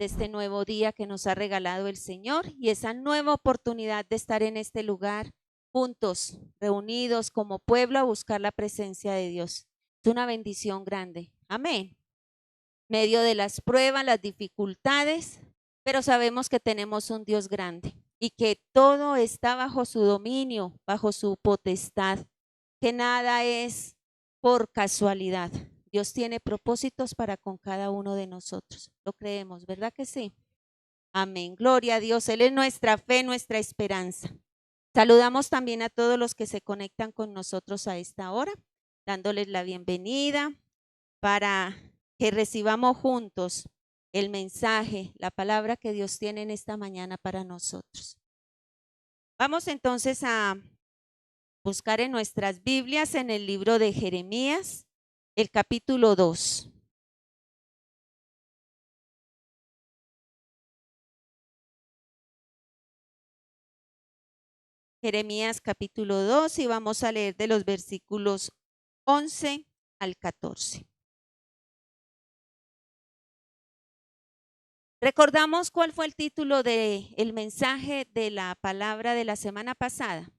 de este nuevo día que nos ha regalado el Señor y esa nueva oportunidad de estar en este lugar juntos, reunidos como pueblo a buscar la presencia de Dios. Es una bendición grande. Amén. Medio de las pruebas, las dificultades, pero sabemos que tenemos un Dios grande y que todo está bajo su dominio, bajo su potestad, que nada es por casualidad. Dios tiene propósitos para con cada uno de nosotros. Lo creemos, ¿verdad que sí? Amén. Gloria a Dios. Él es nuestra fe, nuestra esperanza. Saludamos también a todos los que se conectan con nosotros a esta hora, dándoles la bienvenida para que recibamos juntos el mensaje, la palabra que Dios tiene en esta mañana para nosotros. Vamos entonces a buscar en nuestras Biblias en el libro de Jeremías, el capítulo 2. Jeremías capítulo 2 y vamos a leer de los versículos 11 al 14. ¿Recordamos cuál fue el título del mensaje de la palabra de la semana pasada?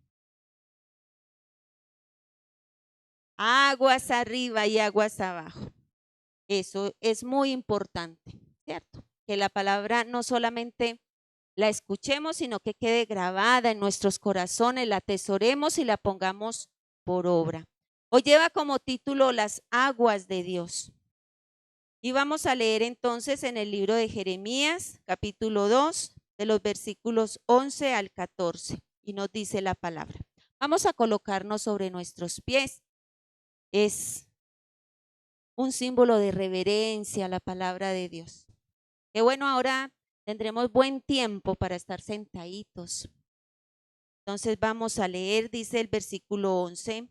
Aguas arriba y aguas abajo. Eso es muy importante, ¿cierto? Que la palabra no solamente la escuchemos, sino que quede grabada en nuestros corazones, la atesoremos y la pongamos por obra. Hoy lleva como título Las aguas de Dios. Y vamos a leer entonces en el libro de Jeremías, capítulo 2, de los versículos 11 al 14. Y nos dice la palabra. Vamos a colocarnos sobre nuestros pies. Es un símbolo de reverencia a la palabra de Dios. Qué bueno, ahora tendremos buen tiempo para estar sentaditos. Entonces vamos a leer, dice el versículo 11.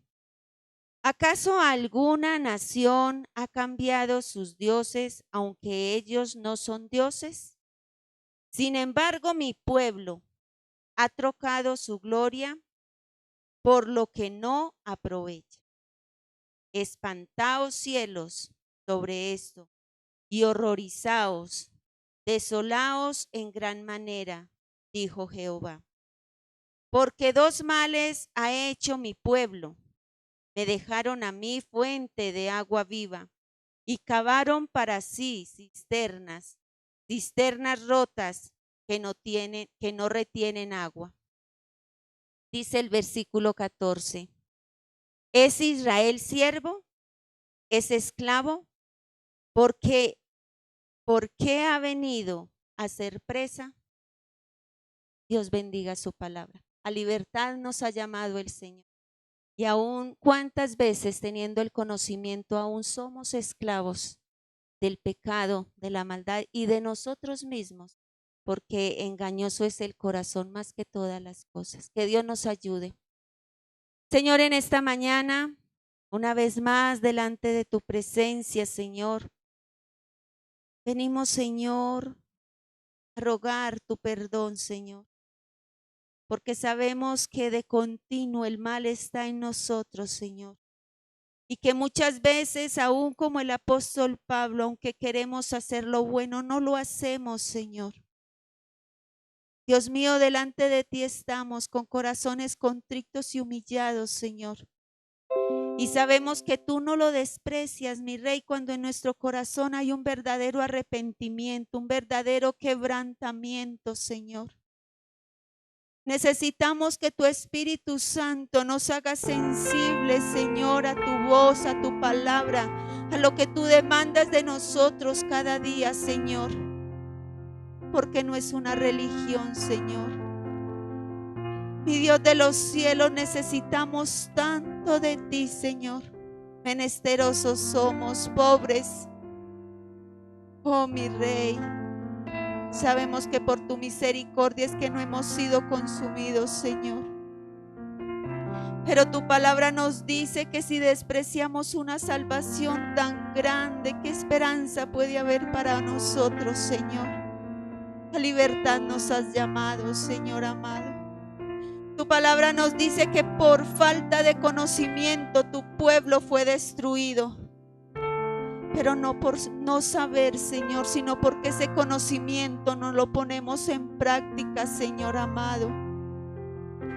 ¿Acaso alguna nación ha cambiado sus dioses, aunque ellos no son dioses? Sin embargo, mi pueblo ha trocado su gloria por lo que no aprovecha. Espantaos cielos sobre esto y horrorizaos, desolaos en gran manera, dijo Jehová. Porque dos males ha hecho mi pueblo. Me dejaron a mí fuente de agua viva y cavaron para sí cisternas, cisternas rotas que no retienen agua. Dice el versículo 14. ¿Es Israel siervo? ¿Es esclavo? ¿Por qué ha venido a ser presa? Dios bendiga su palabra. A libertad nos ha llamado el Señor. Y aún cuántas veces teniendo el conocimiento aún somos esclavos del pecado, de la maldad y de nosotros mismos, porque engañoso es el corazón más que todas las cosas. Que Dios nos ayude. Señor, en esta mañana, una vez más delante de tu presencia, Señor, venimos, Señor, a rogar tu perdón, Señor, porque sabemos que de continuo el mal está en nosotros, Señor. Y que muchas veces, aún como el apóstol Pablo, aunque queremos hacer lo bueno, no lo hacemos, Señor. Dios mío, delante de ti estamos con corazones contritos y humillados, Señor. Y sabemos que tú no lo desprecias, mi Rey, cuando en nuestro corazón hay un verdadero arrepentimiento, un verdadero quebrantamiento, Señor. Necesitamos que tu Espíritu Santo nos haga sensibles, Señor, a tu voz, a tu palabra, a lo que tú demandas de nosotros cada día, Señor. Porque no es una religión, Señor. Mi Dios de los cielos, necesitamos tanto de ti, Señor. Menesterosos somos, pobres. Oh, mi Rey. Sabemos que por tu misericordia es que no hemos sido consumidos, Señor. Pero tu palabra nos dice que si despreciamos una salvación tan grande, ¿qué esperanza puede haber para nosotros, Señor? A libertad nos has llamado, Señor amado. Tu palabra nos dice que por falta de conocimiento tu pueblo fue destruido. pero no por no saber, Señor, sino porque ese conocimiento no lo ponemos en práctica, Señor amado.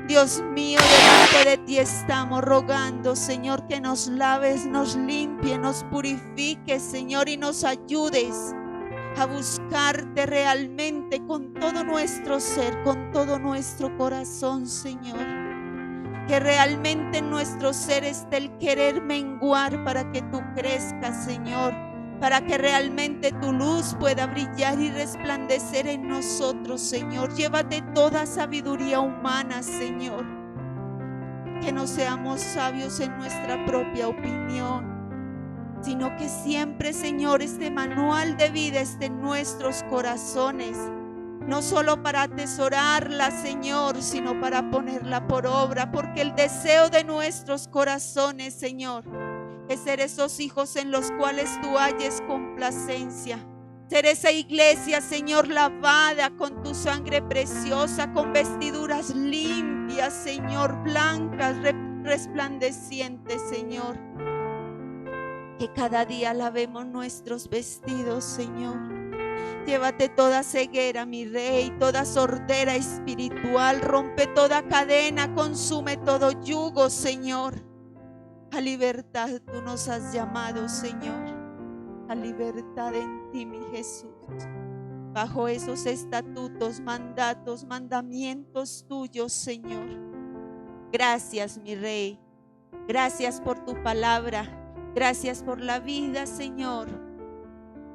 Dios mío, delante de ti estamos rogando, Señor, que nos laves, nos limpie, nos purifiques, Señor, y nos ayudes a buscarte realmente con todo nuestro ser, con todo nuestro corazón, Señor. Que realmente en nuestro ser esté el querer menguar para que tú crezcas, Señor, para que realmente tu luz pueda brillar y resplandecer en nosotros, Señor. Llévate toda sabiduría humana, Señor. Que no seamos sabios en nuestra propia opinión, sino que siempre, Señor, este manual de vida esté en nuestros corazones. No solo para atesorarla, Señor, sino para ponerla por obra, porque el deseo de nuestros corazones, Señor, es ser esos hijos en los cuales tú halles complacencia. Ser esa iglesia, Señor, lavada con tu sangre preciosa, con vestiduras limpias, Señor, blancas, resplandecientes, Señor. Que cada día lavemos nuestros vestidos, Señor. Llévate toda ceguera, mi Rey, toda sordera espiritual. Rompe toda cadena, consume todo yugo, Señor. A libertad tú nos has llamado, Señor. A libertad en ti, mi Jesús. Bajo esos estatutos, mandatos, mandamientos tuyos, Señor. Gracias, mi Rey. Gracias por tu palabra. Gracias por la vida, Señor,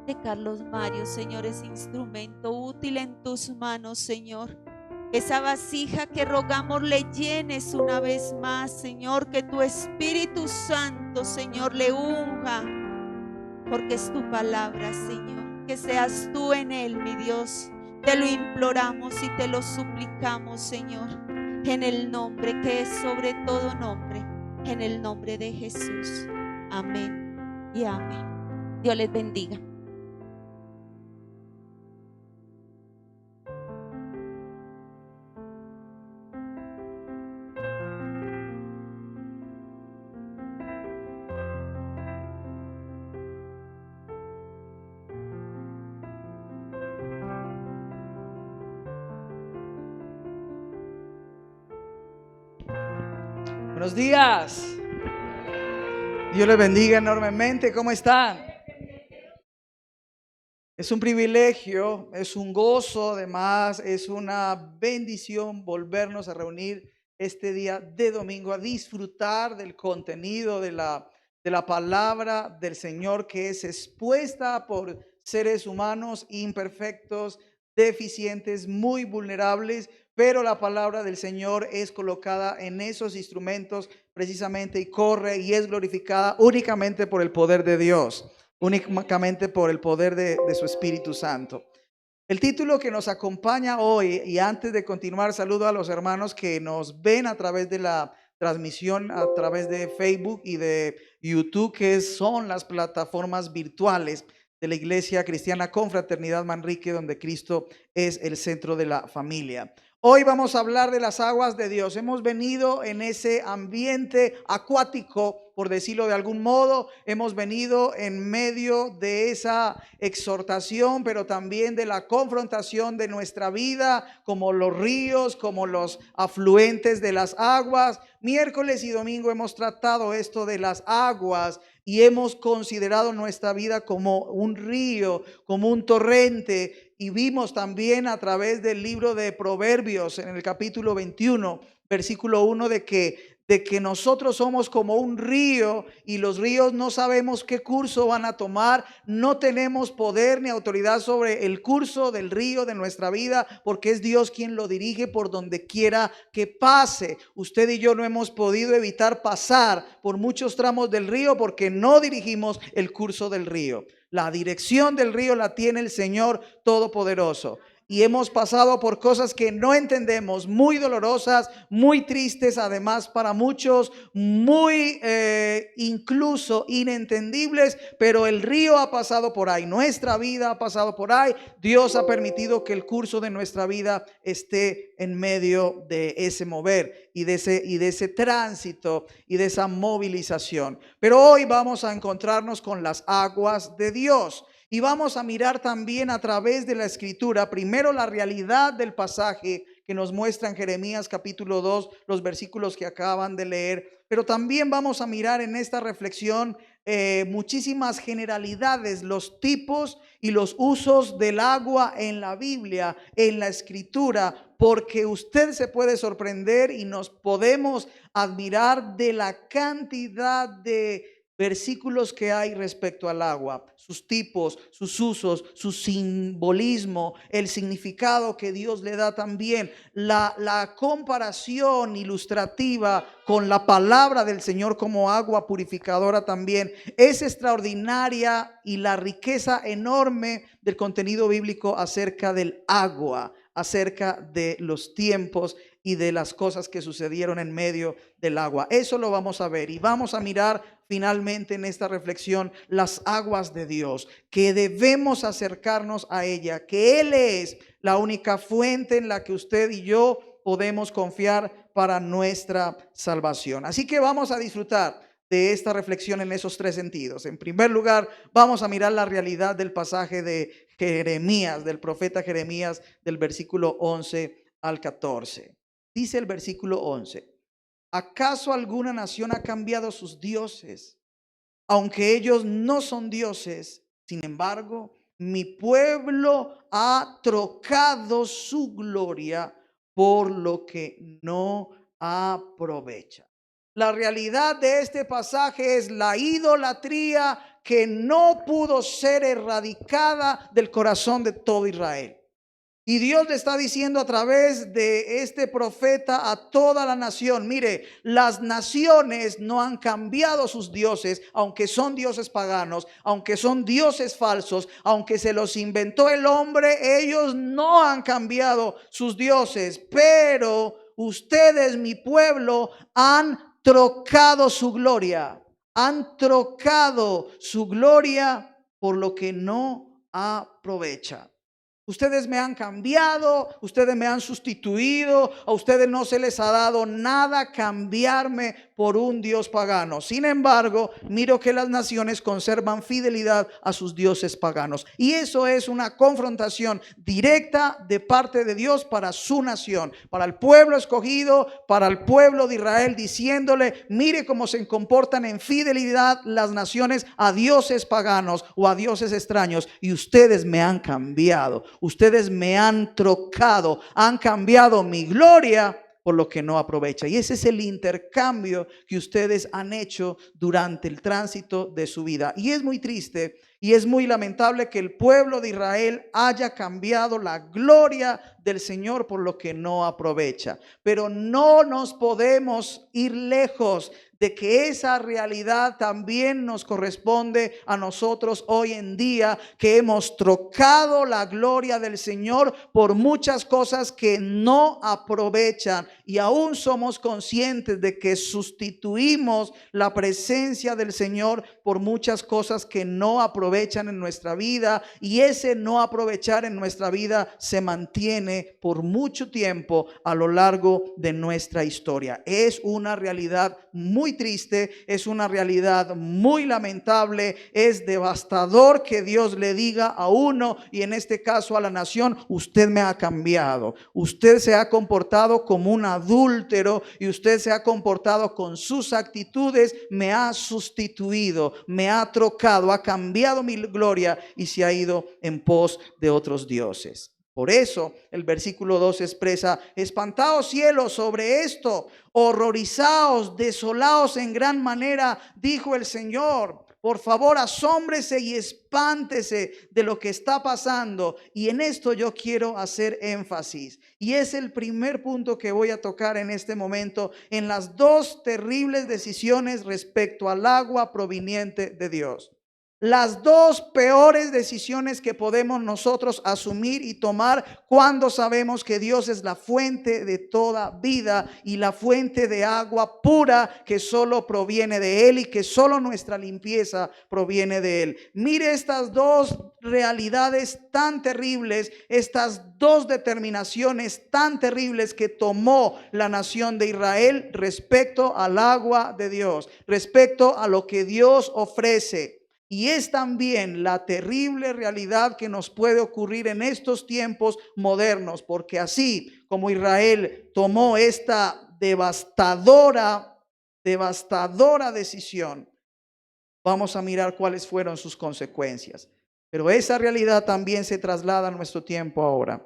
de Carlos Mario, Señor, ese instrumento útil en tus manos, Señor. Esa vasija que rogamos le llenes una vez más, Señor, que tu Espíritu Santo, Señor, le unja, porque es tu palabra, Señor. Que seas tú en él, mi Dios. Te lo imploramos y te lo suplicamos, Señor, en el nombre que es sobre todo nombre, en el nombre de Jesús. Amén y amén. Dios les bendiga. Buenos días. Dios les bendiga enormemente. ¿Cómo están? Es un privilegio, es un gozo, además es una bendición volvernos a reunir este día de domingo a disfrutar del contenido de la palabra del Señor, que es expuesta por seres humanos imperfectos, deficientes, muy vulnerables, pero la palabra del Señor es colocada en esos instrumentos precisamente y corre y es glorificada únicamente por el poder de Dios, únicamente por el poder de su Espíritu Santo. El título que nos acompaña hoy, y antes de continuar, saludo a los hermanos que nos ven a través de la transmisión, a través de Facebook y de YouTube, que son las plataformas virtuales de la Iglesia Cristiana Confraternidad Manrique, donde Cristo es el centro de la familia. Hoy vamos a hablar de las aguas de Dios. Hemos venido en ese ambiente acuático, por decirlo de algún modo. Hemos venido en medio de esa exhortación, pero también de la confrontación de nuestra vida, como los ríos, como los afluentes de las aguas. Miércoles y domingo hemos tratado esto de las aguas y hemos considerado nuestra vida como un río, como un torrente. Y vimos también a través del libro de Proverbios en el capítulo 21, versículo 1, de que nosotros somos como un río y los ríos no sabemos qué curso van a tomar. No tenemos poder ni autoridad sobre el curso del río de nuestra vida, porque es Dios quien lo dirige por donde quiera que pase. Usted y yo no hemos podido evitar pasar por muchos tramos del río porque no dirigimos el curso del río. La dirección del río la tiene el Señor Todopoderoso. y hemos pasado por cosas que no entendemos, muy dolorosas, muy tristes, además para muchos, muy incluso inentendibles, pero el río ha pasado por ahí, nuestra vida ha pasado por ahí. Dios ha permitido que el curso de nuestra vida esté en medio de ese mover y de ese tránsito y de esa movilización. Pero hoy vamos a encontrarnos con las aguas de Dios. Y vamos a mirar también a través de la escritura, primero la realidad del pasaje que nos muestra en Jeremías capítulo 2, los versículos que acaban de leer, pero también vamos a mirar en esta reflexión muchísimas generalidades, los tipos y los usos del agua en la Biblia, en la escritura, porque usted se puede sorprender y nos podemos admirar de la cantidad de versículos que hay respecto al agua, sus tipos, sus usos, su simbolismo, el significado que Dios le da también, la comparación ilustrativa con la palabra del Señor como agua purificadora también es extraordinaria, y la riqueza enorme del contenido bíblico acerca del agua, acerca de los tiempos y de las cosas que sucedieron en medio del agua. Eso lo vamos a ver y vamos a mirar finalmente en esta reflexión las aguas de Dios, que debemos acercarnos a ella, que Él es la única fuente en la que usted y yo podemos confiar para nuestra salvación. Así que vamos a disfrutar de esta reflexión en esos tres sentidos. En primer lugar, vamos a mirar la realidad del pasaje de Jeremías, del profeta Jeremías, del versículo 11 al 14. Dice el versículo 11: ¿acaso alguna nación ha cambiado sus dioses, aunque ellos no son dioses? Sin embargo, mi pueblo ha trocado su gloria por lo que no aprovecha. La realidad de este pasaje es la idolatría que no pudo ser erradicada del corazón de todo Israel. Y Dios le está diciendo a través de este profeta a toda la nación: mire, las naciones no han cambiado sus dioses, aunque son dioses paganos, aunque son dioses falsos, aunque se los inventó el hombre, ellos no han cambiado sus dioses. Pero ustedes, mi pueblo, han trocado su gloria, han trocado su gloria por lo que no aprovecha. Ustedes me han cambiado, ustedes me han sustituido, a ustedes no se les ha dado nada cambiarme por un dios pagano. Sin embargo, miro que las naciones conservan fidelidad a sus dioses paganos. Y eso es una confrontación directa de parte de Dios para su nación, para el pueblo escogido, para el pueblo de Israel, diciéndole: mire cómo se comportan en fidelidad las naciones a dioses paganos o a dioses extraños, y ustedes me han cambiado. Ustedes me han trocado, han cambiado mi gloria por lo que no aprovecha. Y ese es el intercambio que ustedes han hecho durante el tránsito de su vida. Y es muy triste y es muy lamentable que el pueblo de Israel haya cambiado la gloria del Señor por lo que no aprovecha. Pero no nos podemos ir lejos de que esa realidad también nos corresponde a nosotros hoy en día, que hemos trocado la gloria del Señor por muchas cosas que no aprovechan, y aún somos conscientes de que sustituimos la presencia del Señor por muchas cosas que no aprovechan en nuestra vida, y ese no aprovechar en nuestra vida se mantiene por mucho tiempo a lo largo de nuestra historia. Es una realidad muy triste, es una realidad muy lamentable, es devastador que Dios le diga a uno, y en este caso a la nación: usted me ha cambiado, usted se ha comportado como un adúltero y usted se ha comportado con sus actitudes, me ha sustituido, me ha trocado, ha cambiado mi gloria y se ha ido en pos de otros dioses. Por eso el versículo 2 expresa: espantaos cielos sobre esto, horrorizaos, desolaos en gran manera, dijo el Señor. Por favor, asómbrese y espántese de lo que está pasando. Y en esto yo quiero hacer énfasis, y es el primer punto que voy a tocar en este momento, en las dos terribles decisiones respecto al agua proveniente de Dios. las dos peores decisiones que podemos nosotros asumir y tomar cuando sabemos que Dios es la fuente de toda vida y la fuente de agua pura que solo proviene de Él y que solo nuestra limpieza proviene de Él. Mire estas dos realidades tan terribles, estas dos determinaciones tan terribles que tomó la nación de Israel respecto al agua de Dios, respecto a lo que Dios ofrece. Y es también la terrible realidad que nos puede ocurrir en estos tiempos modernos, porque así como Israel tomó esta devastadora decisión, vamos a mirar cuáles fueron sus consecuencias. Pero esa realidad también se traslada a nuestro tiempo ahora.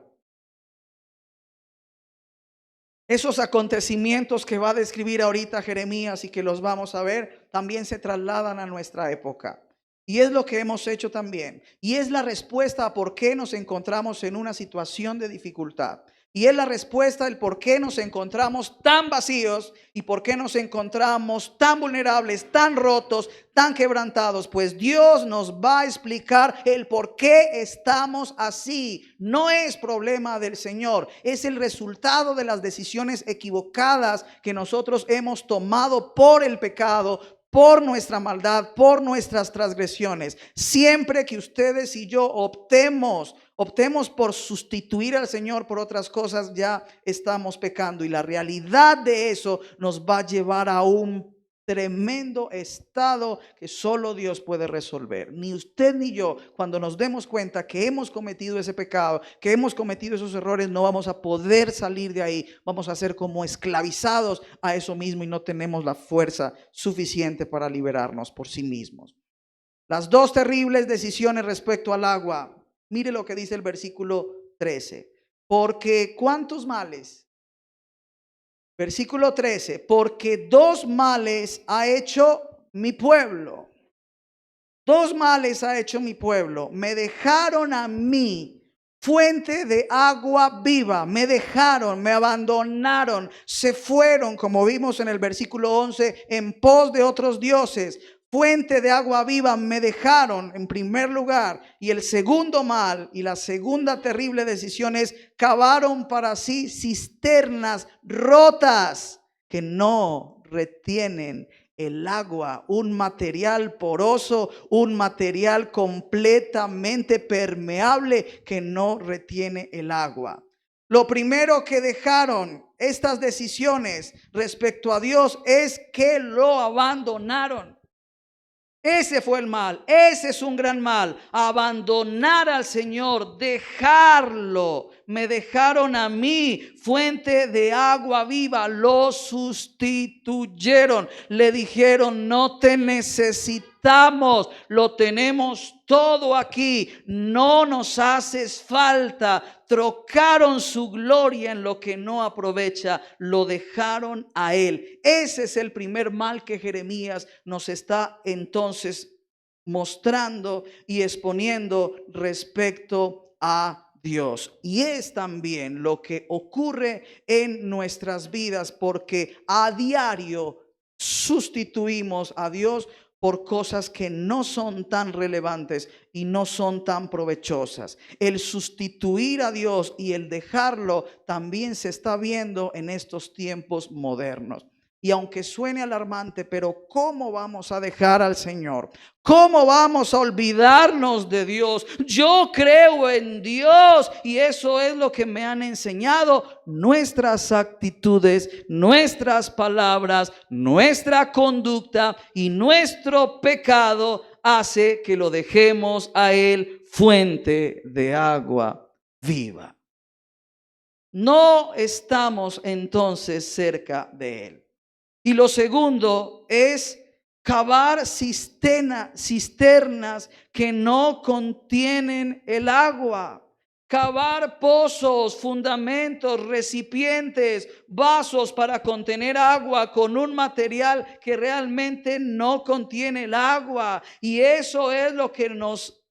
Esos acontecimientos que va a describir ahorita Jeremías y que los vamos a ver, también se trasladan a nuestra época. Y es lo que hemos hecho también. Y es la respuesta a por qué nos encontramos en una situación de dificultad. Y es la respuesta del por qué nos encontramos tan vacíos y por qué nos encontramos tan vulnerables, tan rotos, tan quebrantados. Pues Dios nos va a explicar el por qué estamos así. No es problema del Señor, es el resultado de las decisiones equivocadas que nosotros hemos tomado por el pecado, por nuestra maldad, por nuestras transgresiones. Siempre que ustedes y yo optemos por sustituir al Señor por otras cosas, ya estamos pecando. Y la realidad de eso nos va a llevar a un tremendo estado que solo Dios puede resolver. Ni usted ni yo, cuando nos demos cuenta que hemos cometido ese pecado, que hemos cometido esos errores, no vamos a poder salir de ahí. Vamos a ser como esclavizados a eso mismo y no tenemos la fuerza suficiente para liberarnos por sí mismos. Las dos terribles decisiones respecto al agua. Mire lo que dice el versículo 13. Porque ¿cuántos males? Versículo 13, porque dos males ha hecho mi pueblo. Dos males ha hecho mi pueblo. Me dejaron a mí, fuente de agua viva. Me dejaron, me abandonaron, se fueron, como vimos en el versículo 11, en pos de otros dioses. Fuente de agua viva me dejaron en primer lugar. Y el segundo mal y la segunda terrible decisión es cavaron para sí cisternas rotas que no retienen el agua, un material poroso, un material completamente permeable que no retiene el agua. Lo primero que dejaron estas decisiones respecto a Dios es que lo abandonaron. Ese fue el mal, ese es un gran mal, abandonar al Señor, dejarlo. Me dejaron a mí, fuente de agua viva, lo sustituyeron. Le dijeron, no te necesitamos, lo tenemos todo aquí, no nos haces falta. Trocaron su gloria en lo que no aprovecha, lo dejaron a Él. Ese es el primer mal que Jeremías nos está entonces mostrando y exponiendo respecto a Dios. Y es también lo que ocurre en nuestras vidas, porque a diario sustituimos a Dios por cosas que no son tan relevantes y no son tan provechosas. El sustituir a Dios y el dejarlo también se está viendo en estos tiempos modernos. Y aunque suene alarmante, pero ¿cómo vamos a dejar al Señor? ¿Cómo vamos a olvidarnos de Dios? Yo creo en Dios y eso es lo que me han enseñado. Nuestras actitudes, nuestras palabras, nuestra conducta y nuestro pecado hace que lo dejemos a Él, fuente de agua viva. No estamos entonces cerca de Él. Y lo segundo es cavar cisternas que no contienen el agua. Cavar pozos, fundamentos, recipientes, vasos para contener agua con un material que realmente no contiene el agua. Y eso es lo que nos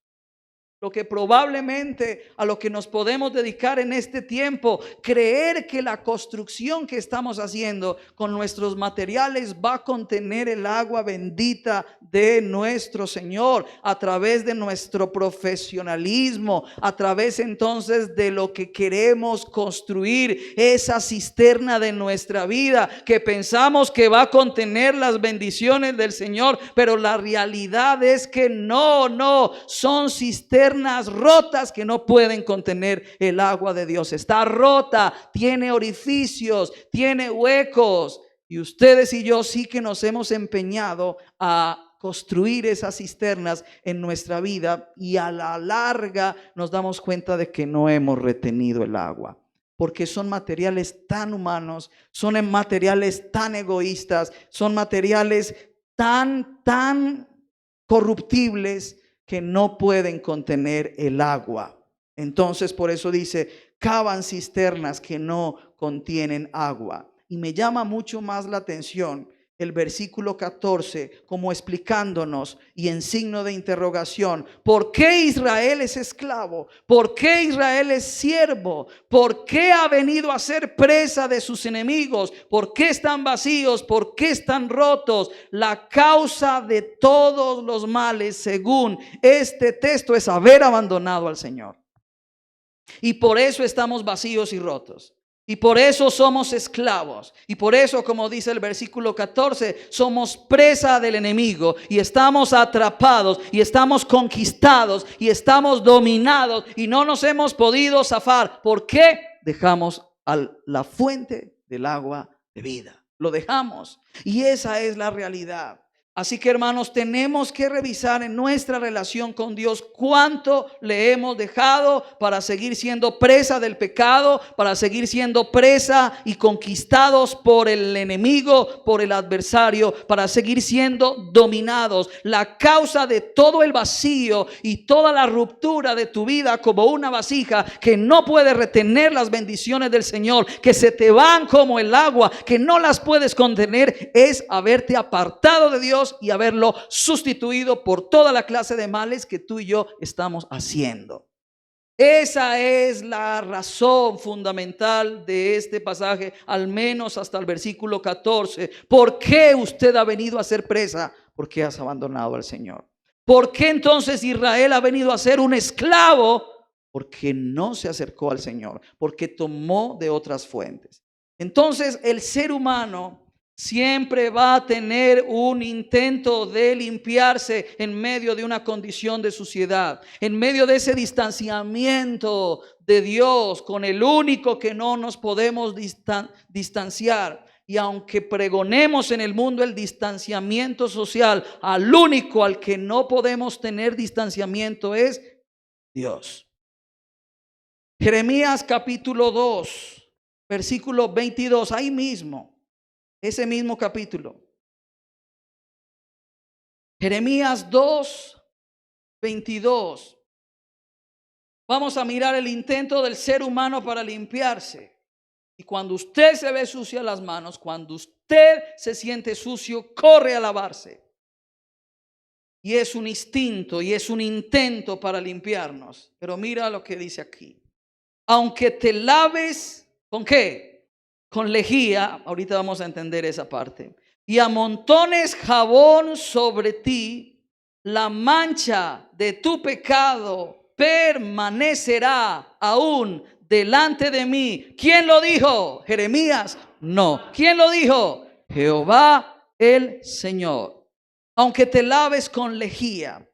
lo que probablemente a lo que nos podemos dedicar en este tiempo, creer que la construcción que estamos haciendo con nuestros materiales va a contener el agua bendita de nuestro Señor a través de nuestro profesionalismo, a través entonces de lo que queremos construir, esa cisterna de nuestra vida que pensamos que va a contener las bendiciones del Señor, pero la realidad es que no, son cisternas rotas que no pueden contener el agua de Dios. Está rota, tiene orificios, tiene huecos, y ustedes y yo sí que nos hemos empeñado a construir esas cisternas en nuestra vida, y a la larga nos damos cuenta de que no hemos retenido el agua, porque son materiales tan humanos, son materiales tan egoístas, son materiales tan corruptibles que no pueden contener el agua. Entonces, por eso dice, cavan cisternas que no contienen agua. Y me llama mucho más la atención el versículo 14, como explicándonos y en signo de interrogación, ¿por qué Israel es esclavo? ¿Por qué Israel es siervo? ¿Por qué ha venido a ser presa de sus enemigos? ¿Por qué están vacíos? ¿Por qué están rotos? La causa de todos los males, según este texto, es haber abandonado al Señor. Y por eso estamos vacíos y rotos. Y por eso somos esclavos. Y por eso, como dice el versículo 14, somos presa del enemigo. Y estamos atrapados. Y estamos conquistados. Y estamos dominados. Y no nos hemos podido zafar. ¿Por qué? Dejamos a la fuente del agua de vida. Lo dejamos. Y esa es la realidad. Así que, hermanos, tenemos que revisar en nuestra relación con Dios cuánto le hemos dejado para seguir siendo presa del pecado, para seguir siendo presa y conquistados por el enemigo, por el adversario, para seguir siendo dominados. La causa de todo el vacío y toda la ruptura de tu vida como una vasija que no puede retener las bendiciones del Señor, que se te van como el agua, que no las puedes contener, es haberte apartado de Dios y haberlo sustituido por toda la clase de males que tú y yo estamos haciendo. Esa es la razón fundamental de este pasaje, al menos hasta el versículo 14. ¿Por qué usted ha venido a ser presa? Porque has abandonado al Señor. ¿Por qué entonces Israel ha venido a ser un esclavo? Porque no se acercó al Señor, porque tomó de otras fuentes. Entonces el ser humano siempre va a tener un intento de limpiarse en medio de una condición de suciedad, en medio de ese distanciamiento de Dios con el único que no nos podemos distanciar. Y aunque pregonemos en el mundo el distanciamiento social, al único al que no podemos tener distanciamiento es Dios. Jeremías capítulo 2, versículo 22, ahí mismo. Ese mismo capítulo. Jeremías 2, 22. Vamos a mirar el intento del ser humano para limpiarse. Y cuando usted se ve sucio las manos, cuando usted se siente sucio, corre a lavarse. Y es un instinto y es un intento para limpiarnos. Pero mira lo que dice aquí. Aunque te laves, ¿con qué? Con lejía, ahorita vamos a entender esa parte, y amontones jabón sobre ti, la mancha de tu pecado permanecerá aún delante de mí. ¿Quién lo dijo? ¿Jeremías? No. ¿Quién lo dijo? Jehová el Señor. Aunque te laves con lejía.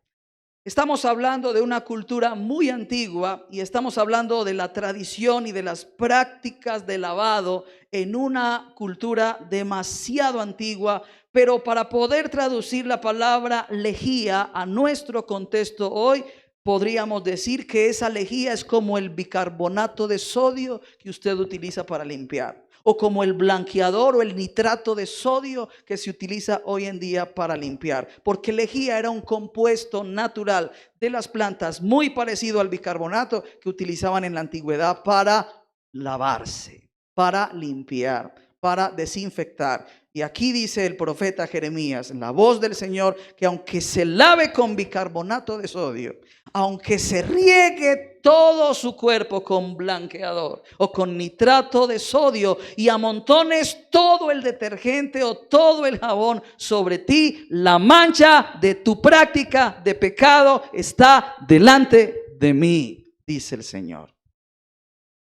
Estamos hablando de una cultura muy antigua y estamos hablando de la tradición y de las prácticas de lavado en una cultura demasiado antigua, pero para poder traducir la palabra lejía a nuestro contexto hoy, podríamos decir que esa lejía es como el bicarbonato de sodio que usted utiliza para limpiar, o como el blanqueador o el nitrato de sodio que se utiliza hoy en día para limpiar, porque lejía era un compuesto natural de las plantas muy parecido al bicarbonato que utilizaban en la antigüedad para lavarse, para limpiar, para desinfectar. Y aquí dice el profeta Jeremías, en la voz del Señor, que aunque se lave con bicarbonato de sodio, aunque se riegue todo su cuerpo con blanqueador o con nitrato de sodio y amontones todo el detergente o todo el jabón sobre ti, la mancha de tu práctica de pecado está delante de mí, dice el Señor.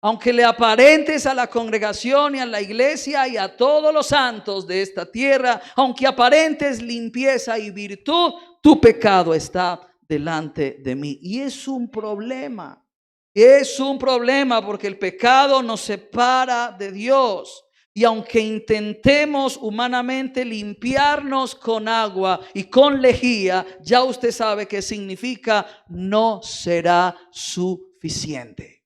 Aunque le aparentes a la congregación y a la iglesia y a todos los santos de esta tierra, aunque aparentes limpieza y virtud, tu pecado está delante de mí. Y es un problema. Es un problema porque el pecado nos separa de Dios. Y aunque intentemos humanamente limpiarnos con agua y con lejía, ya usted sabe qué significa, no será suficiente.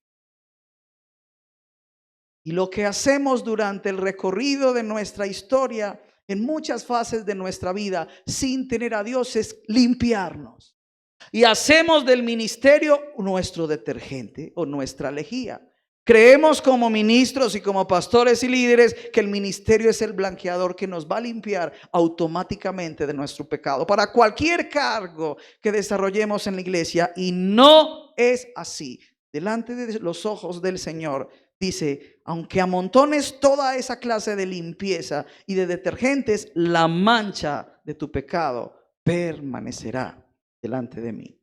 Y lo que hacemos durante el recorrido de nuestra historia, en muchas fases de nuestra vida, sin tener a Dios, es limpiarnos. Y hacemos del ministerio nuestro detergente o nuestra lejía. Creemos como ministros y como pastores y líderes que el ministerio es el blanqueador que nos va a limpiar automáticamente de nuestro pecado para cualquier cargo que desarrollemos en la iglesia. Y no es así. Delante de los ojos del Señor, dice, aunque amontones toda esa clase de limpieza y de detergentes, la mancha de tu pecado permanecerá delante de mí.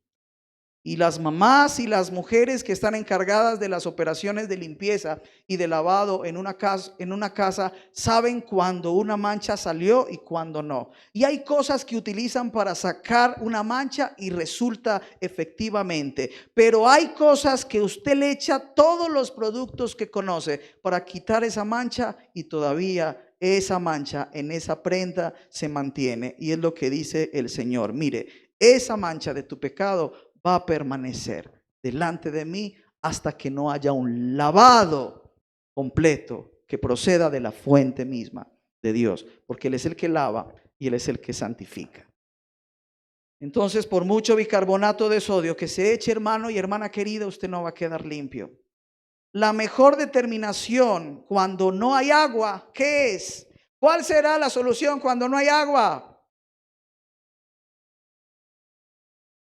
Y las mamás y las mujeres que están encargadas de las operaciones de limpieza y de lavado en una casa saben cuando una mancha salió y cuando no. Y hay cosas que utilizan para sacar una mancha y resulta efectivamente. Pero hay cosas que usted le echa todos los productos que conoce para quitar esa mancha y todavía esa mancha en esa prenda se mantiene. Y es lo que dice el Señor. Mire, esa mancha de tu pecado va a permanecer delante de mí hasta que no haya un lavado completo que proceda de la fuente misma de Dios, porque Él es el que lava y Él es el que santifica. Entonces, por mucho bicarbonato de sodio que se eche, hermano y hermana querida, usted no va a quedar limpio. La mejor determinación cuando no hay agua, ¿qué es? ¿Cuál será la solución cuando no hay agua?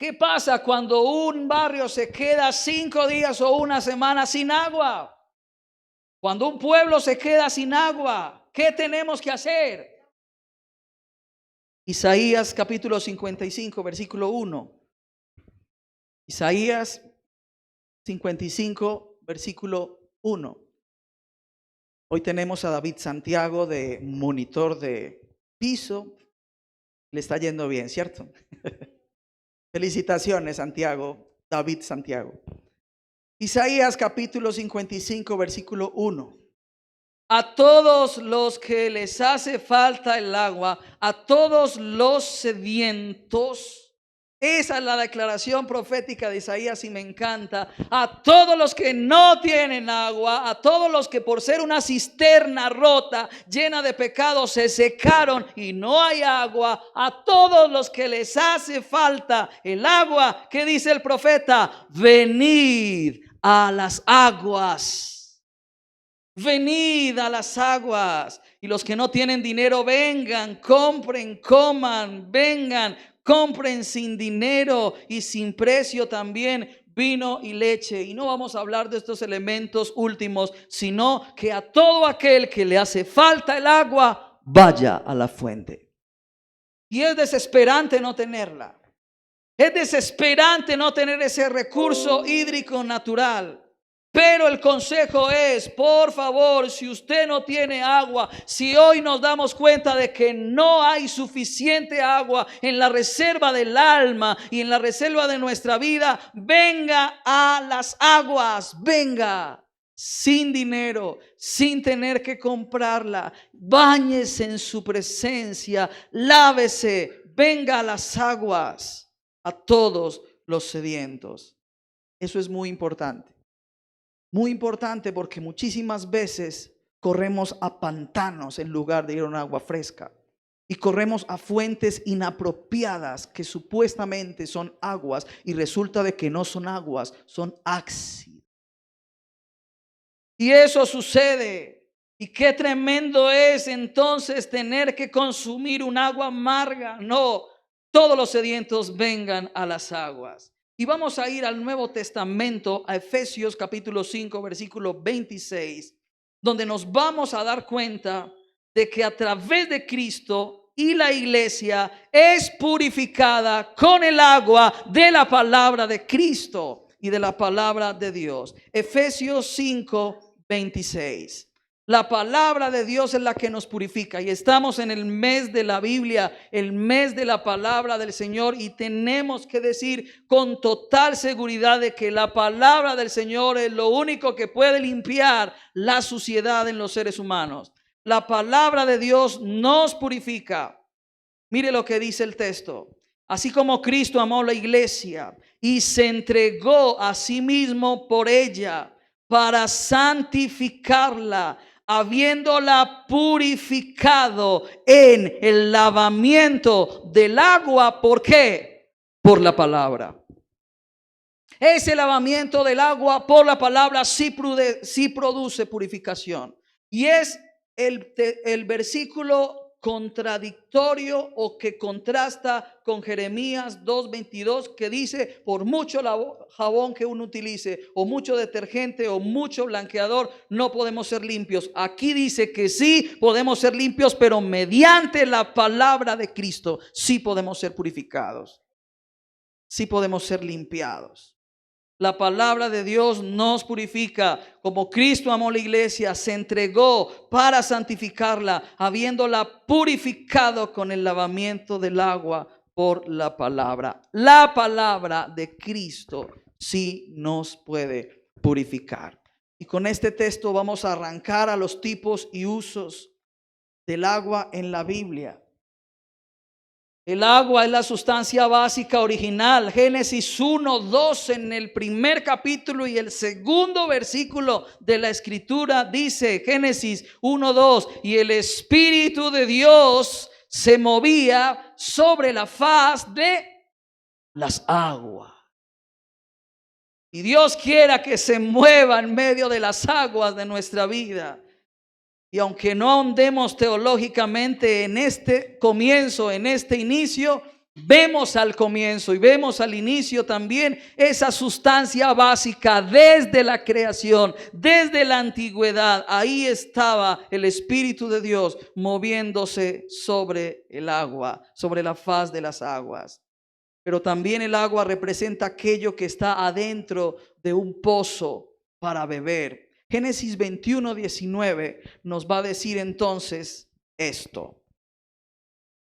¿Qué pasa cuando un barrio se queda 5 días o una semana sin agua? Cuando un pueblo se queda sin agua, ¿qué tenemos que hacer? Isaías capítulo 55, versículo 1. Isaías 55, versículo 1. Hoy tenemos a David Santiago de monitor de piso. Le está yendo bien, ¿cierto? Felicitaciones, Santiago, David Santiago. Isaías capítulo 55, versículo 1. A todos los que les hace falta el agua, a todos los sedientos. Esa es la declaración profética de Isaías y me encanta. A todos los que no tienen agua, a todos los que por ser una cisterna rota, llena de pecados, se secaron y no hay agua, a todos los que les hace falta el agua, ¿qué dice el profeta? Venid a las aguas. Venid a las aguas. Y los que no tienen dinero, vengan, compren, coman, vengan, compren sin dinero y sin precio también vino y leche. Y no vamos a hablar de estos elementos últimos, sino que a todo aquel que le hace falta el agua, vaya a la fuente. Y es desesperante no tenerla. Es desesperante no tener ese recurso hídrico natural. Pero el consejo es, por favor, si usted no tiene agua, si hoy nos damos cuenta de que no hay suficiente agua en la reserva del alma y en la reserva de nuestra vida, venga a las aguas, venga, sin dinero, sin tener que comprarla, báñese en su presencia, lávese, venga a las aguas, a todos los sedientos. Eso es muy importante. Muy importante porque muchísimas veces corremos a pantanos en lugar de ir a un agua fresca. Y corremos a fuentes inapropiadas que supuestamente son aguas y resulta de que no son aguas, son ácidos. Y eso sucede. Y qué tremendo es entonces tener que consumir un agua amarga. No, todos los sedientos vengan a las aguas. Y vamos a ir al Nuevo Testamento, a Efesios capítulo 5, versículo 26, donde nos vamos a dar cuenta de que a través de Cristo y la iglesia es purificada con el agua de la palabra de Cristo y de la palabra de Dios. Efesios 5, 26. La palabra de Dios es la que nos purifica y estamos en el mes de la Biblia, el mes de la palabra del Señor, y tenemos que decir con total seguridad de que la palabra del Señor es lo único que puede limpiar la suciedad en los seres humanos. La palabra de Dios nos purifica. Mire lo que dice el texto. Así como Cristo amó la iglesia y se entregó a sí mismo por ella para santificarla, habiéndola purificado en el lavamiento del agua. ¿Por qué? Por la palabra. Ese lavamiento del agua por la palabra sí produce purificación. Y es el versículo contradictorio o que contrasta con Jeremías 2:22, que dice: por mucho jabón que uno utilice, o mucho detergente, o mucho blanqueador, no podemos ser limpios. Aquí dice que sí podemos ser limpios, pero mediante la palabra de Cristo sí podemos ser purificados, sí podemos ser limpiados. La palabra de Dios nos purifica. Como Cristo amó la iglesia, se entregó para santificarla, habiéndola purificado con el lavamiento del agua por la palabra. La palabra de Cristo sí nos puede purificar. Y con este texto vamos a arrancar a los tipos y usos del agua en la Biblia. El agua es la sustancia básica original. Génesis 1:2 en el primer capítulo y el segundo versículo de la escritura dice, Génesis 1:2, y el Espíritu de Dios se movía sobre la faz de las aguas. Y Dios quiera que se mueva en medio de las aguas de nuestra vida. Y aunque no ahondemos teológicamente en este comienzo, en este inicio, vemos al comienzo y vemos al inicio también esa sustancia básica desde la creación, desde la antigüedad. Ahí estaba el Espíritu de Dios moviéndose sobre el agua, sobre la faz de las aguas. Pero también el agua representa aquello que está adentro de un pozo para beber. Génesis 21:19 nos va a decir entonces esto.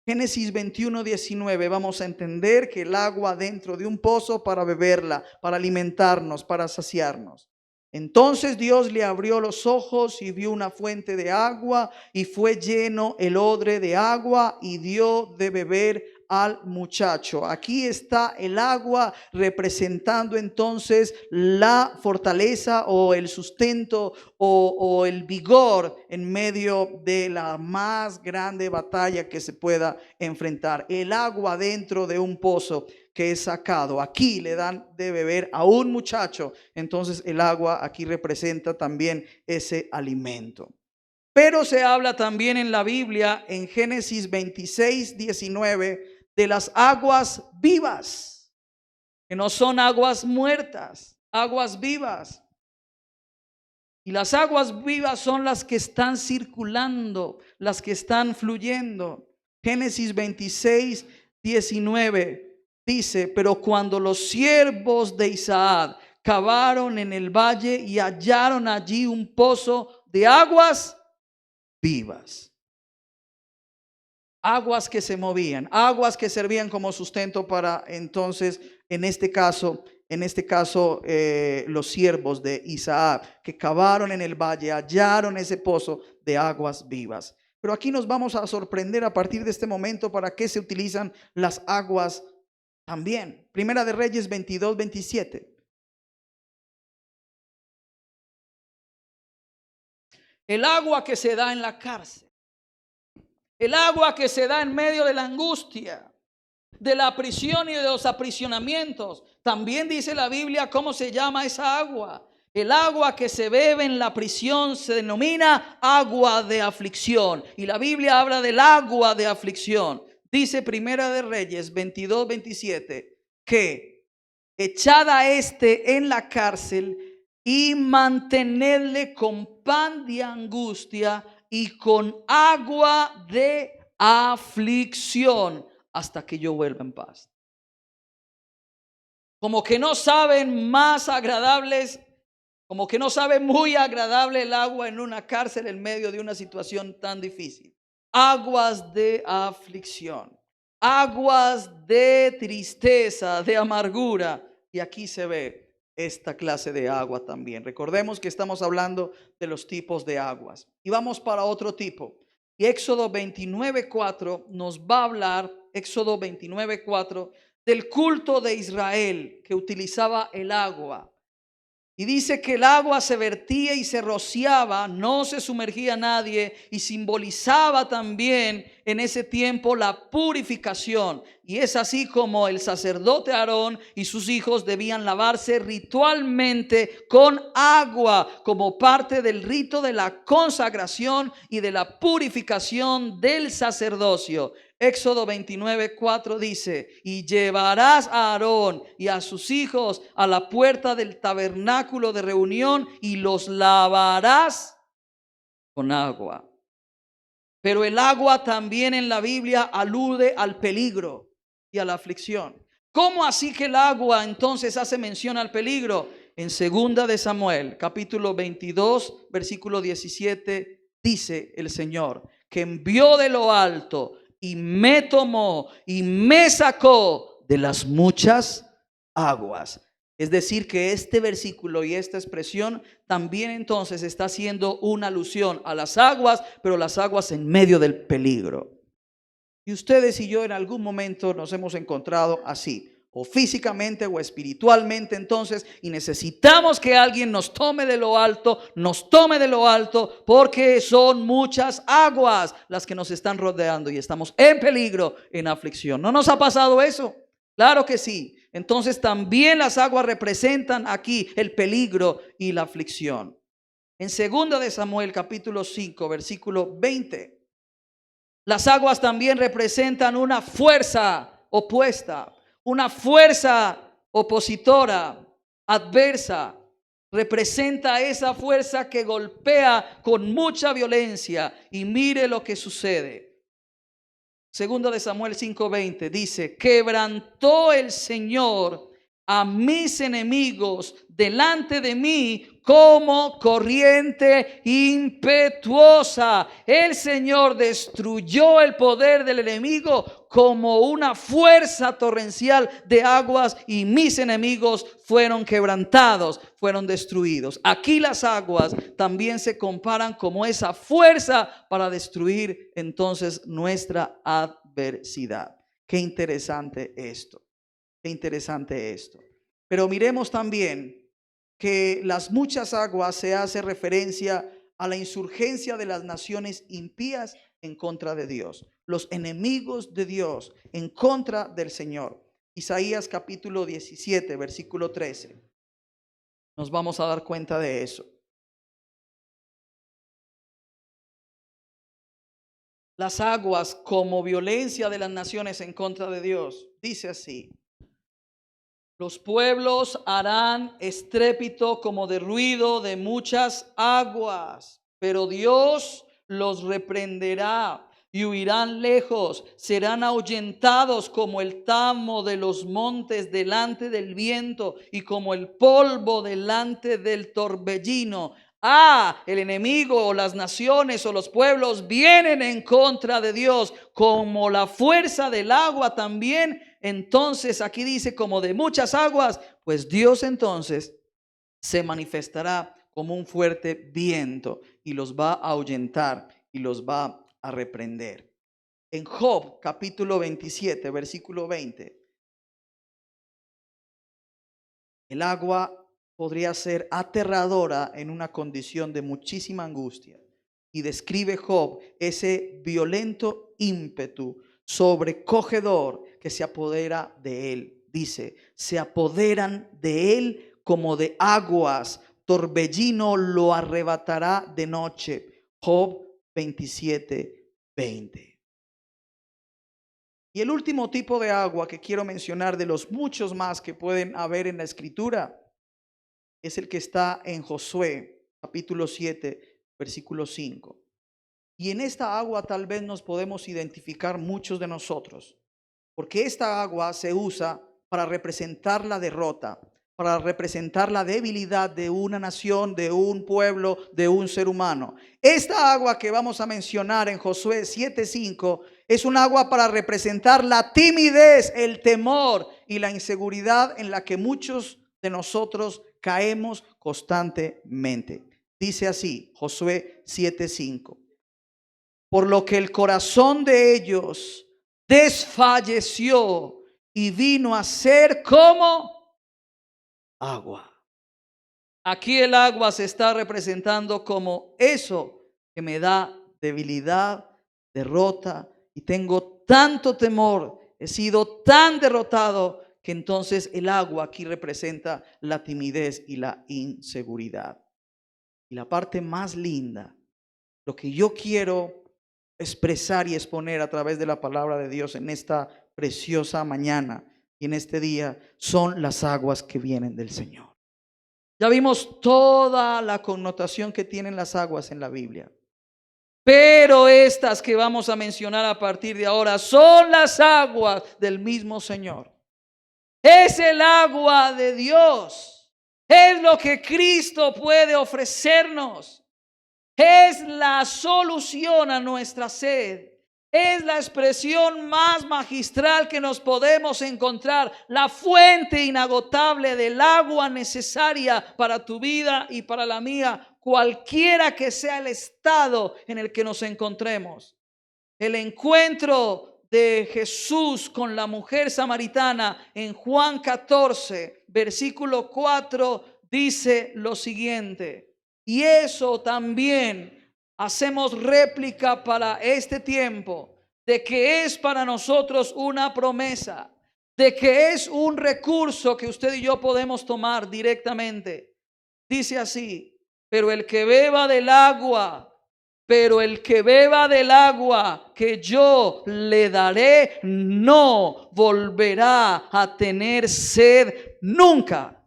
Génesis 21:19, vamos a entender que el agua dentro de un pozo para beberla, para alimentarnos, para saciarnos. Entonces Dios le abrió los ojos y vio una fuente de agua y fue lleno el odre de agua y dio de beber al muchacho. Aquí está el agua representando entonces la fortaleza o el sustento o el vigor en medio de la más grande batalla que se pueda enfrentar. El agua dentro de un pozo que es sacado. Aquí le dan de beber a un muchacho. Entonces el agua aquí representa también ese alimento. Pero se habla también en la Biblia, en Génesis 26:19, de las aguas vivas, que no son aguas muertas, aguas vivas. Y las aguas vivas son las que están circulando, las que están fluyendo. Génesis 26:19 dice: pero cuando los siervos de Isaac cavaron en el valle y hallaron allí un pozo de aguas vivas. Aguas que se movían, aguas que servían como sustento para entonces, en este caso, los siervos de Isaac que cavaron en el valle, hallaron ese pozo de aguas vivas. Pero aquí nos vamos a sorprender a partir de este momento para qué se utilizan las aguas también. Primera de Reyes 22:27. El agua que se da en la cárcel. El agua que se da en medio de la angustia, de la prisión y de los aprisionamientos. También dice la Biblia cómo se llama esa agua. El agua que se bebe en la prisión se denomina agua de aflicción. Y la Biblia habla del agua de aflicción. Dice Primera de Reyes 22:27 que echad a este en la cárcel y mantenedle con pan de angustia y con agua de aflicción hasta que yo vuelva en paz. Como que no saben más agradables, como que no sabe muy agradable el agua en una cárcel en medio de una situación tan difícil. Aguas de aflicción, aguas de tristeza, de amargura. Y aquí se ve esta clase de agua también. Recordemos que estamos hablando de los tipos de aguas. Y vamos para otro tipo. Y Éxodo 29:4 nos va a hablar, Éxodo 29:4, del culto de Israel que utilizaba el agua. Y dice que el agua se vertía y se rociaba, no se sumergía nadie, y simbolizaba también en ese tiempo la purificación. Y es así como el sacerdote Aarón y sus hijos debían lavarse ritualmente con agua como parte del rito de la consagración y de la purificación del sacerdocio. Éxodo 29:4 dice: y llevarás a Aarón y a sus hijos a la puerta del tabernáculo de reunión y los lavarás con agua. Pero el agua también en la Biblia alude al peligro y a la aflicción. ¿Cómo así que el agua entonces hace mención al peligro? En 2 de Samuel, capítulo 22, versículo 17, dice el Señor que envió de lo alto y me tomó y me sacó de las muchas aguas. Es decir, que este versículo y esta expresión también entonces está haciendo una alusión a las aguas, pero las aguas en medio del peligro. Y ustedes y yo en algún momento nos hemos encontrado así, o físicamente o espiritualmente entonces, y necesitamos que alguien nos tome de lo alto, porque son muchas aguas las que nos están rodeando y estamos en peligro, en aflicción. ¿No nos ha pasado eso? Claro que sí. Entonces también las aguas representan aquí el peligro y la aflicción. En 2 de Samuel capítulo 5 versículo 20, las aguas también representan una fuerza opuesta, una fuerza opositora, adversa. Representa esa fuerza que golpea con mucha violencia. Y mire lo que sucede. 2 de Samuel 5:20 dice: quebrantó el Señor a mis enemigos delante de mí como corriente impetuosa. El Señor destruyó el poder del enemigo como una fuerza torrencial de aguas, y mis enemigos fueron quebrantados, fueron destruidos. Aquí las aguas también se comparan como esa fuerza para destruir entonces nuestra adversidad. Qué interesante esto. Qué interesante esto. Pero miremos también que las muchas aguas se hace referencia a la insurgencia de las naciones impías en contra de Dios, los enemigos de Dios en contra del Señor. Isaías capítulo 17, versículo 13. Nos vamos a dar cuenta de eso. Las aguas como violencia de las naciones en contra de Dios. Dice así: los pueblos harán estrépito como de ruido de muchas aguas, pero Dios los reprenderá y huirán lejos, serán ahuyentados como el tamo de los montes delante del viento y como el polvo delante del torbellino. El enemigo o las naciones o los pueblos vienen en contra de Dios como la fuerza del agua también. Entonces aquí dice como de muchas aguas, pues Dios entonces se manifestará como un fuerte viento y los va a ahuyentar y los va a reprender. En Job capítulo 27, versículo 20, el agua podría ser aterradora en una condición de muchísima angustia. Y describe Job ese violento ímpetu sobrecogedor que se apodera de él. Dice: se apoderan de él como de aguas, torbellino lo arrebatará de noche. Job 27:20. Y el último tipo de agua que quiero mencionar, de los muchos más que pueden haber en la Escritura, es el que está en Josué, capítulo 7, versículo 5. Y en esta agua tal vez nos podemos identificar muchos de nosotros, porque esta agua se usa para representar la derrota, para representar la debilidad de una nación, de un pueblo, de un ser humano. Esta agua que vamos a mencionar en Josué 7:5 es un agua para representar la timidez, el temor y la inseguridad en la que muchos de nosotros caemos constantemente. Dice así, Josué 7:5. Por lo que el corazón de ellos desfalleció y vino a ser como agua. Aquí el agua se está representando como eso que me da debilidad, derrota, y tengo tanto temor, he sido tan derrotado, que entonces el agua aquí representa la timidez y la inseguridad. Y la parte más linda, lo que yo quiero expresar y exponer a través de la palabra de Dios en esta preciosa mañana y en este día, son las aguas que vienen del Señor. Ya vimos toda la connotación que tienen las aguas en la Biblia, pero estas que vamos a mencionar a partir de ahora son las aguas del mismo Señor. Es el agua de Dios, es lo que Cristo puede ofrecernos. Es la solución a nuestra sed. Es la expresión más magistral que nos podemos encontrar. La fuente inagotable del agua necesaria para tu vida y para la mía, cualquiera que sea el estado en el que nos encontremos. El encuentro de Jesús con la mujer samaritana en Juan 14, versículo 4, dice lo siguiente. Y eso también hacemos réplica para este tiempo, de que es para nosotros una promesa, de que es un recurso que usted y yo podemos tomar directamente. Dice así, pero el que beba del agua que yo le daré, no volverá a tener sed nunca,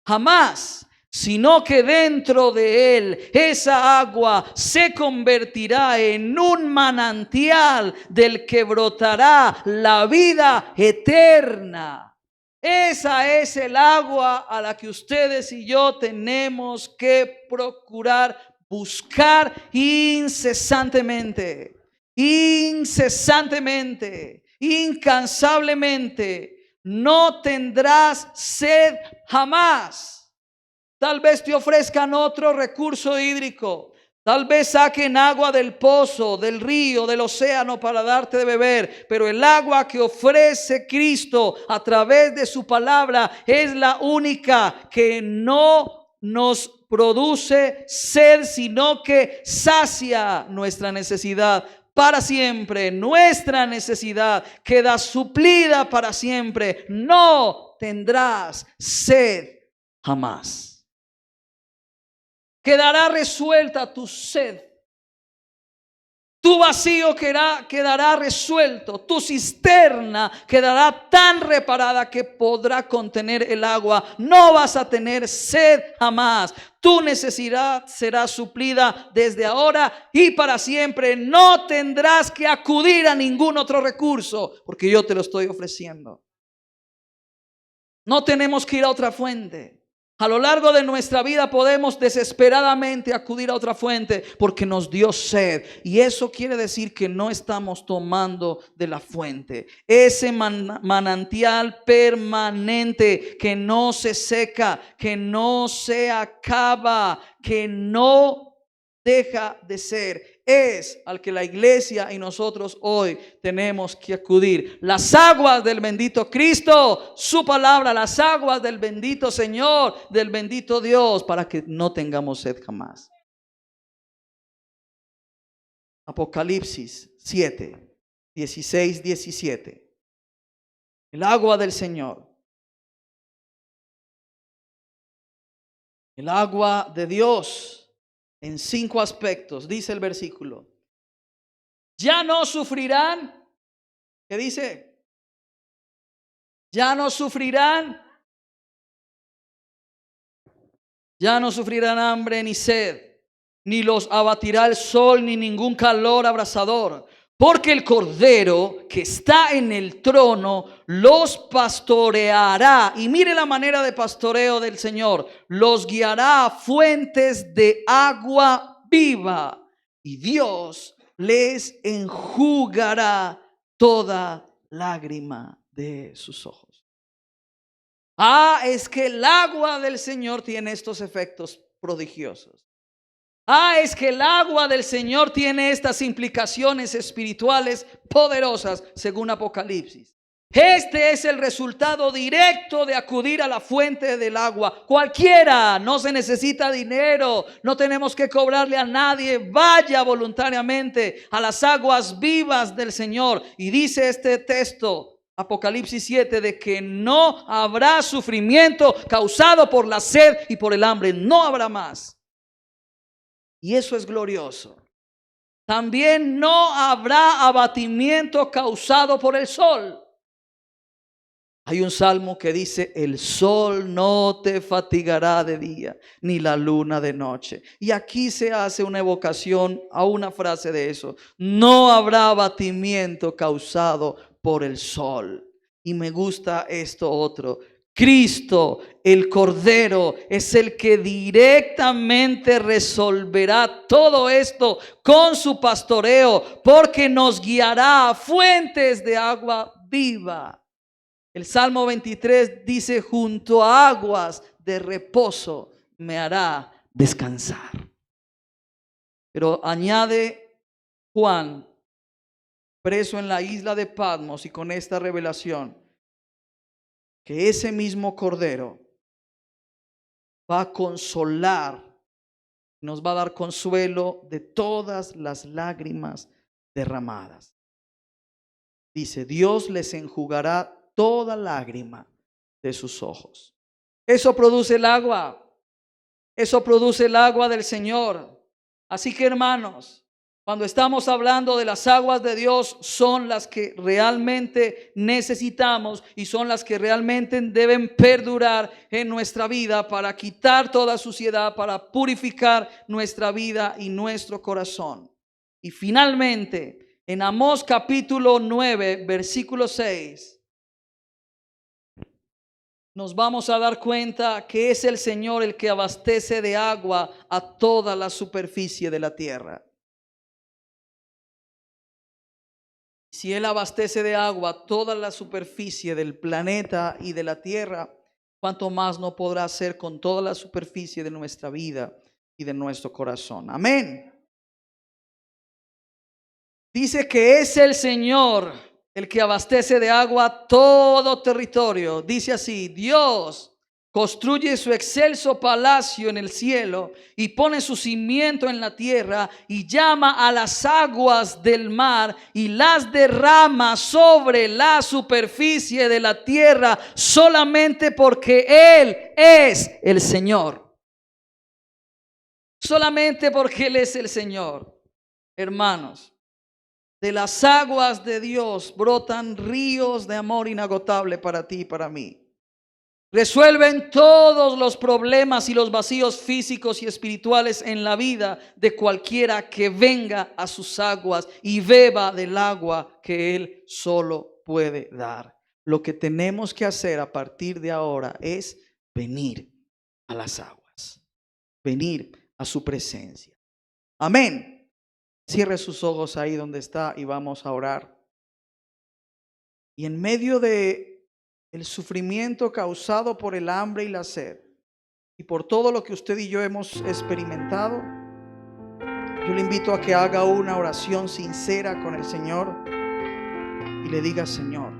jamás, sino que dentro de él esa agua se convertirá en un manantial del que brotará la vida eterna. Esa es el agua a la que ustedes y yo tenemos que procurar buscar incesantemente, incansablemente. No tendrás sed jamás. Tal vez te ofrezcan otro recurso hídrico. Tal vez saquen agua del pozo, del río, del océano para darte de beber. Pero el agua que ofrece Cristo a través de su palabra es la única que no nos produce sed, sino que sacia nuestra necesidad para siempre. Nuestra necesidad queda suplida para siempre. No tendrás sed jamás. Quedará resuelta tu sed. Tu vacío quedará resuelto. Tu cisterna quedará tan reparada que podrá contener el agua. No vas a tener sed jamás. Tu necesidad será suplida desde ahora y para siempre. No tendrás que acudir a ningún otro recurso, porque yo te lo estoy ofreciendo. No tenemos que ir a otra fuente. A lo largo de nuestra vida podemos desesperadamente acudir a otra fuente porque nos dio sed. Y eso quiere decir que no estamos tomando de la fuente. Ese manantial permanente que no se seca, que no se acaba, que no deja de ser, es al que la iglesia y nosotros hoy tenemos que acudir. Las aguas del bendito Cristo, su palabra, las aguas del bendito Señor, del bendito Dios, para que no tengamos sed jamás. Apocalipsis 7, 16, 17. El agua del Señor. El agua de Dios. En 5 aspectos, dice el versículo. Ya no sufrirán ¿Qué dice? Ya no sufrirán hambre ni sed, ni los abatirá el sol, ni ningún calor abrasador, porque el Cordero que está en el trono los pastoreará. Y mire la manera de pastoreo del Señor: los guiará a fuentes de agua viva, y Dios les enjugará toda lágrima de sus ojos. Es que el agua del Señor tiene estos efectos prodigiosos. Es que el agua del Señor tiene estas implicaciones espirituales poderosas, según Apocalipsis. Este es el resultado directo de acudir a la fuente del agua. Cualquiera, no se necesita dinero, no tenemos que cobrarle a nadie. Vaya voluntariamente a las aguas vivas del Señor. Y dice este texto, Apocalipsis 7, de que no habrá sufrimiento causado por la sed y por el hambre. No habrá más. Y eso es glorioso. También no habrá abatimiento causado por el sol. Hay un salmo que dice: el sol no te fatigará de día, ni la luna de noche. Y aquí se hace una evocación a una frase de eso: no habrá abatimiento causado por el sol. Y me gusta esto otro: Cristo, el Cordero, es el que directamente resolverá todo esto con su pastoreo, porque nos guiará a fuentes de agua viva. El Salmo 23 dice: junto a aguas de reposo me hará descansar. Pero añade Juan, preso en la isla de Patmos, y con esta revelación, que ese mismo Cordero va a consolar, nos va a dar consuelo de todas las lágrimas derramadas. Dice: Dios les enjugará toda lágrima de sus ojos. Eso produce el agua. Eso produce el agua del Señor. Así que, hermanos, cuando estamos hablando de las aguas de Dios, son las que realmente necesitamos y son las que realmente deben perdurar en nuestra vida para quitar toda suciedad, para purificar nuestra vida y nuestro corazón. Y finalmente, en Amós capítulo 9, versículo 6, nos vamos a dar cuenta que es el Señor el que abastece de agua a toda la superficie de la tierra. Si Él abastece de agua toda la superficie del planeta y de la tierra, ¿cuánto más no podrá hacer con toda la superficie de nuestra vida y de nuestro corazón? Amén. Dice que es el Señor el que abastece de agua todo territorio. Dice así: Dios construye su excelso palacio en el cielo y pone su cimiento en la tierra, y llama a las aguas del mar y las derrama sobre la superficie de la tierra, solamente porque Él es el Señor. Solamente porque Él es el Señor. Hermanos, de las aguas de Dios brotan ríos de amor inagotable para ti y para mí. Resuelven todos los problemas y los vacíos físicos y espirituales en la vida de cualquiera que venga a sus aguas y beba del agua que Él solo puede dar. Lo que tenemos que hacer a partir de ahora es venir a las aguas, venir a su presencia. Amén. Cierre sus ojos ahí donde está y vamos a orar. Y en medio de el sufrimiento causado por el hambre y la sed, y por todo lo que usted y yo hemos experimentado, yo le invito a que haga una oración sincera con el Señor y le diga: Señor,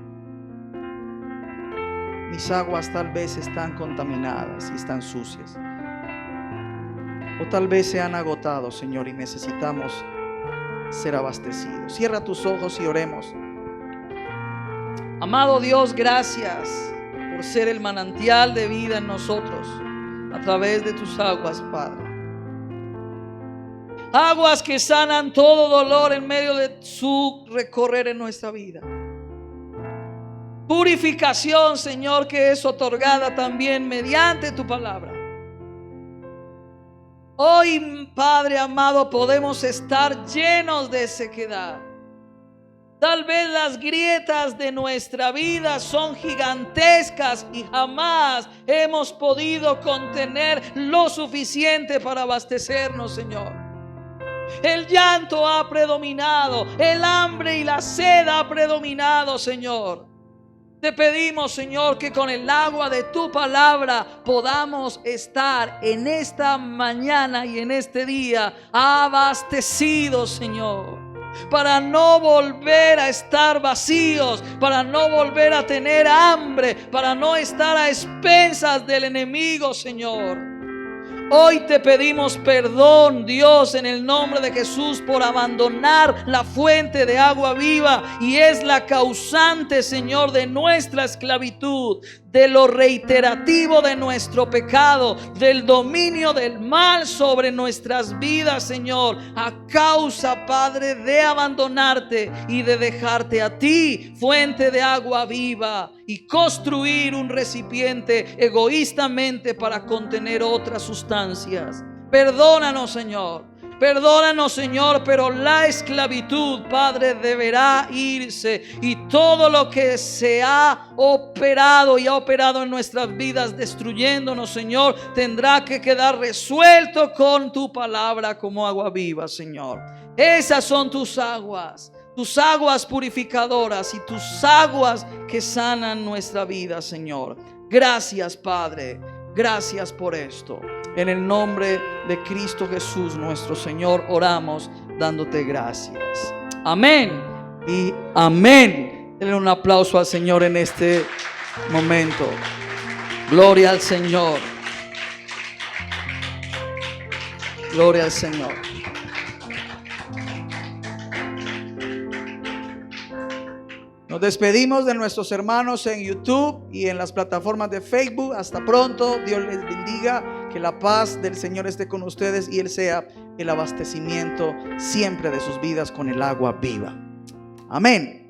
mis aguas tal vez están contaminadas y están sucias, o tal vez se han agotado, Señor, y necesitamos ser abastecidos. Cierra tus ojos y oremos. Amado Dios, gracias por ser el manantial de vida en nosotros a través de tus aguas, Padre. Aguas que sanan todo dolor en medio de su recorrer en nuestra vida. Purificación, Señor, que es otorgada también mediante tu palabra. Hoy, Padre amado, podemos estar llenos de sequedad. Tal vez las grietas de nuestra vida son gigantescas y jamás hemos podido contener lo suficiente para abastecernos, Señor. El llanto ha predominado, el hambre y la sed ha predominado, Señor. Te pedimos, Señor, que con el agua de tu palabra podamos estar en esta mañana y en este día abastecidos, Señor, para no volver a estar vacíos, para no volver a tener hambre, para no estar a expensas del enemigo, Señor. Hoy te pedimos perdón, Dios, en el nombre de Jesús, por abandonar la fuente de agua viva, y es la causante, Señor, de nuestra esclavitud, de lo reiterativo de nuestro pecado, del dominio del mal sobre nuestras vidas, Señor, a causa, Padre, de abandonarte y de dejarte a ti, fuente de agua viva, y construir un recipiente egoístamente para contener otras sustancias. Perdónanos, Señor. Perdónanos, Señor, pero la esclavitud, Padre, deberá irse, y todo lo que se ha operado y ha operado en nuestras vidas destruyéndonos, Señor, tendrá que quedar resuelto con tu palabra como agua viva, Señor. Esas son tus aguas purificadoras y tus aguas que sanan nuestra vida, Señor. Gracias, Padre. Gracias por esto. En el nombre de Cristo Jesús, nuestro Señor, oramos dándote gracias. Amén y amén. Denle un aplauso al Señor en este momento. Gloria al Señor. Gloria al Señor. Nos despedimos de nuestros hermanos en YouTube y en las plataformas de Facebook. Hasta pronto. Dios les bendiga. Que la paz del Señor esté con ustedes y Él sea el abastecimiento siempre de sus vidas con el agua viva. Amén.